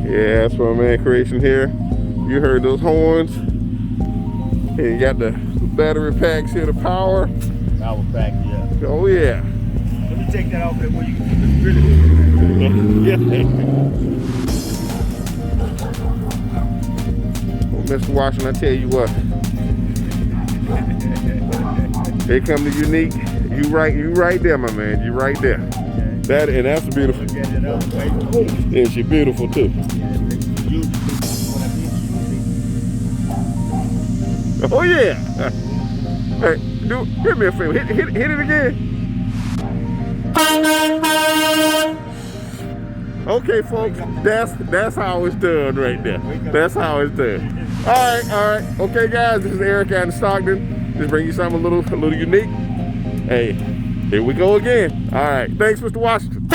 Yeah, that's my man Creation here. You heard those horns. And you got the battery packs here to power. Power pack, yeah. Oh yeah. Let me take that off there where you can really. Well, Mr. Washington, I tell you what. Here come the Unique. You right there, my man. You right there. That and that's beautiful. Yeah, she's beautiful too. Oh yeah. Hey, hit me a favor. Hit it again. Okay, folks. That's how it's done right there. That's how it's done. All right. Okay, guys. This is Eric out in Stockton. Just bring you something a little unique. Hey, here we go again. All right. Thanks, Mr. Washington.